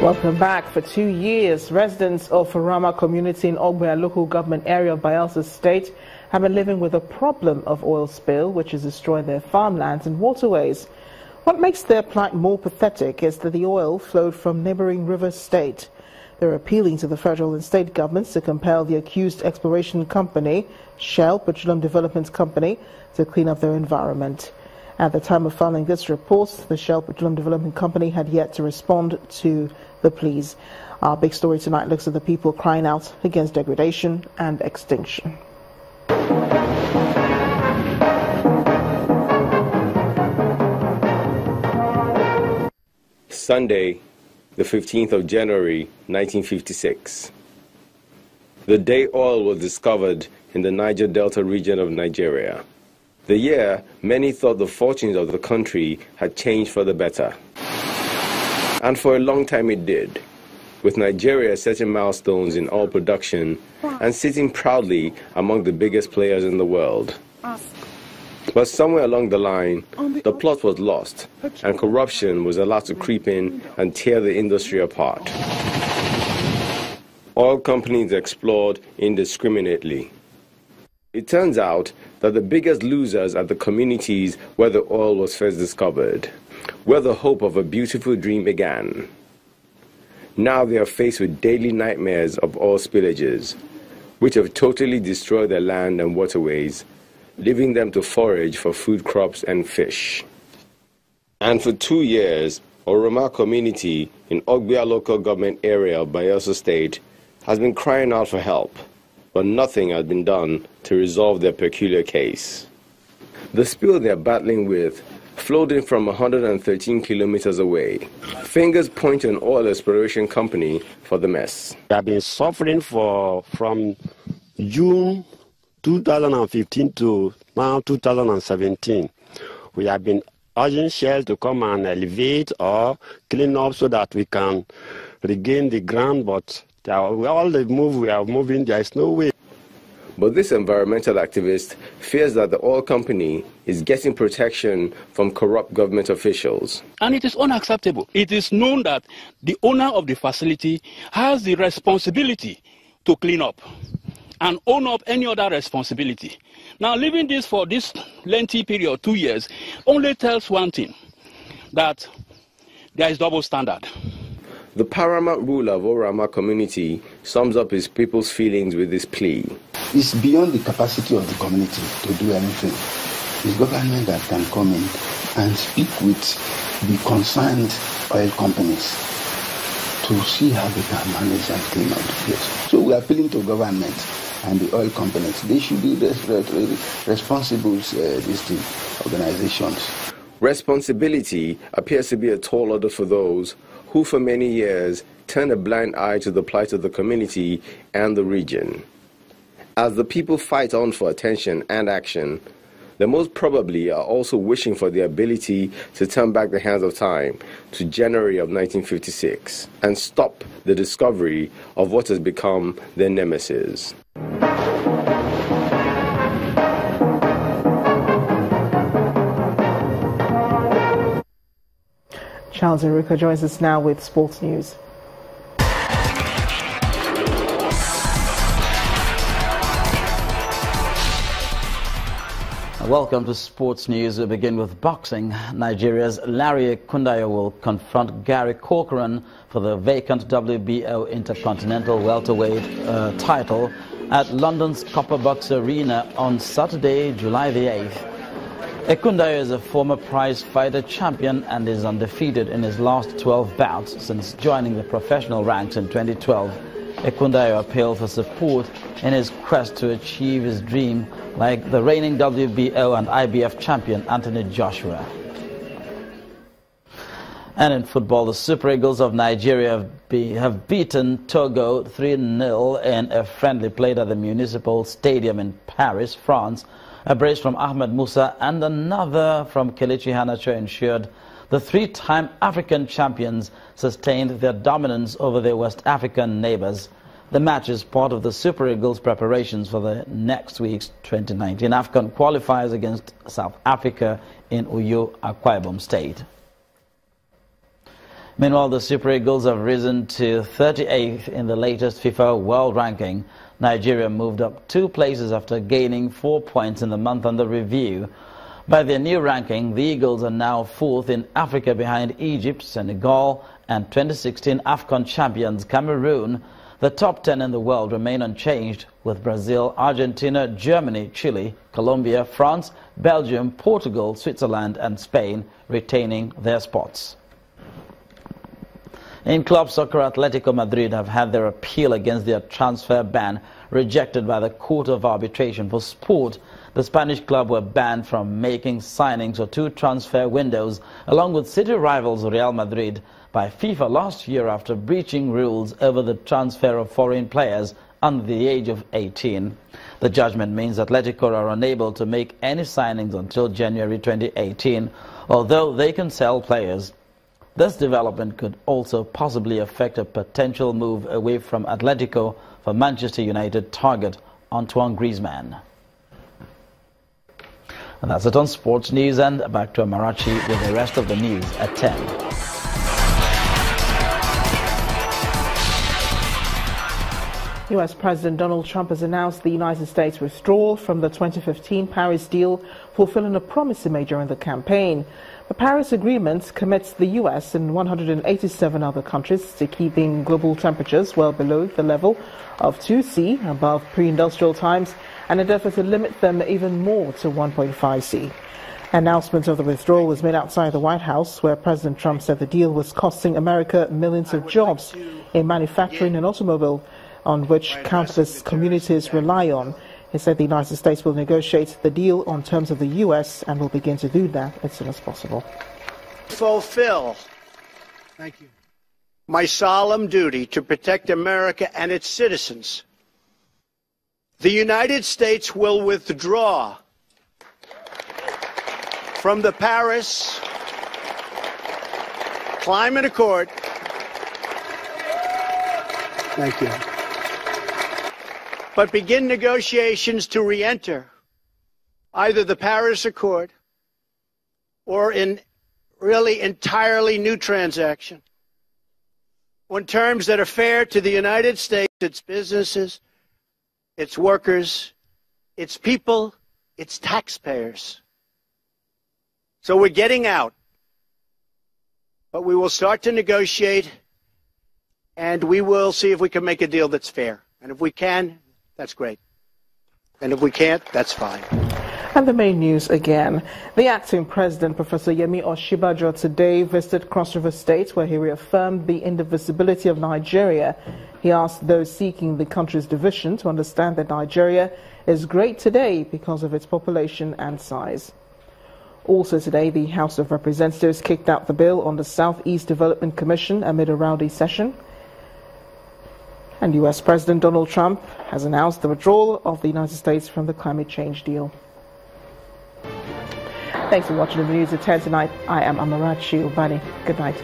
Welcome back. For 2 years, residents of Farama community in Ogbea local government area of Bayelsa state have been living with a problem of oil spill, which has destroyed their farmlands and waterways. What makes their plight more pathetic is that the oil flowed from neighboring river state. They're appealing to the federal and state governments to compel the accused exploration company, Shell Petroleum Development Company, to clean up their environment. At the time of filing this report, the Shell Petroleum Development Company had yet to respond to the pleas. Our big story tonight looks at the people crying out against degradation and extinction. Sunday, the 15th of January, 1956. The day oil was discovered in the Niger Delta region of Nigeria. The year, many thought the fortunes of the country had changed for the better. And for a long time it did, with Nigeria setting milestones in oil production and sitting proudly among the biggest players in the world. But somewhere along the line, the plot was lost, and corruption was allowed to creep in and tear the industry apart. Oil companies explored indiscriminately. It turns out that the biggest losers are the communities where the oil was first discovered, where the hope of a beautiful dream began. Now they are faced with daily nightmares of oil spillages, which have totally destroyed their land and waterways, leaving them to forage for food crops and fish. And for 2 years, Oroma community in Ogbea local government area of Bayelsa state has been crying out for help, but nothing has been done to resolve their peculiar case. The spill they are battling with flowed in from 113 kilometers away. Fingers point to an oil exploration company for the mess. We have been suffering from June 2015 to now 2017. We have been urging Shell to come and elevate or clean up so that we can regain the ground, but all the move we are moving, there is no way. But this environmental activist fears that the oil company is getting protection from corrupt government officials. And it is unacceptable. It is known that the owner of the facility has the responsibility to clean up and own up any other responsibility. Now, leaving this for this lengthy period, 2 years, only tells one thing, that there is double standard. The paramount ruler of Oroma community sums up his people's feelings with this plea. It's beyond the capacity of the community to do anything. It's government that can come in and speak with the concerned oil companies to see how they can manage and clean up the place. So we are appealing to government and the oil companies. They should be responsible organizations. Responsibility appears to be a tall order for those who for many years turned a blind eye to the plight of the community and the region. As the people fight on for attention and action, they most probably are also wishing for the ability to turn back the hands of time to January of 1956 and stop the discovery of what has become their nemesis. Charles Eruka joins us now with sports news. Welcome to Sports News. We begin with boxing. Nigeria's Larry Ekundayo will confront Gary Corcoran for the vacant WBO Intercontinental Welterweight title at London's Copper Box Arena on Saturday, July the 8th. Ekundayo is a former prize fighter champion and is undefeated in his last 12 bouts since joining the professional ranks in 2012. Ekundayo appealed for support in his quest to achieve his dream, like the reigning WBO and IBF champion Anthony Joshua. And in football, the Super Eagles of Nigeria have beaten Togo 3-0 in a friendly played at the Municipal Stadium in Paris, France. A brace from Ahmed Musa and another from Kelechi Iheanacho ensured the three-time African champions sustained their dominance over their West African neighbors. The match is part of the Super Eagles' preparations for the next week's 2019 AFCON qualifiers against South Africa in Uyo, Akwa Ibom State. Meanwhile, the Super Eagles have risen to 38th in the latest FIFA World Ranking. Nigeria moved up 2 places after gaining 4 points in the month under review. By their new ranking, the Eagles are now 4th in Africa behind Egypt, Senegal and 2016 AFCON champions Cameroon. The top 10 in the world remain unchanged, with Brazil, Argentina, Germany, Chile, Colombia, France, Belgium, Portugal, Switzerland and Spain retaining their spots. In club soccer, Atletico Madrid have had their appeal against their transfer ban rejected by the Court of Arbitration for Sport. The Spanish club were banned from making signings for 2 transfer windows, along with city rivals Real Madrid, by FIFA last year after breaching rules over the transfer of foreign players under the age of 18. The judgment means Atletico are unable to make any signings until January 2018, although they can sell players. This development could also possibly affect a potential move away from Atletico for Manchester United target Antoine Griezmann. And that's it on sports news, and back to Amarachi with the rest of the news at 10. U.S. President Donald Trump has announced the United States' withdrawal from the 2015 Paris deal, fulfilling a promise he made during the campaign. The Paris Agreement commits the U.S. and 187 other countries to keeping global temperatures well below the level of 2°C above pre-industrial times, and endeavor to limit them even more to 1.5°C. Announcement of the withdrawal was made outside the White House, where President Trump said the deal was costing America millions of jobs in manufacturing and automobile, on which countless communities rely on. He said the United States will negotiate the deal on terms of the U.S. and will begin to do that as soon as possible. Fulfill my solemn duty to protect America and its citizens. The United States will withdraw from the Paris Climate Accord. Thank you. But begin negotiations to re-enter either the Paris Accord or in really entirely new transaction on terms that are fair to the United States, its businesses, its workers, its people, its taxpayers. So we're getting out, but we will start to negotiate, and we will see if we can make a deal that's fair. And if we can, that's great. And if we can't, that's fine. And the main news again. The acting president, Professor Yemi Osinbajo, today visited Cross River State, where he reaffirmed the indivisibility of Nigeria. He asked those seeking the country's division to understand that Nigeria is great today because of its population and size. Also today, the House of Representatives kicked out the bill on the Southeast Development Commission amid a rowdy session. And U.S. President Donald Trump has announced the withdrawal of the United States from the climate change deal. Thanks for watching the news at 10 tonight. I am Amarachi Ubani. Good night.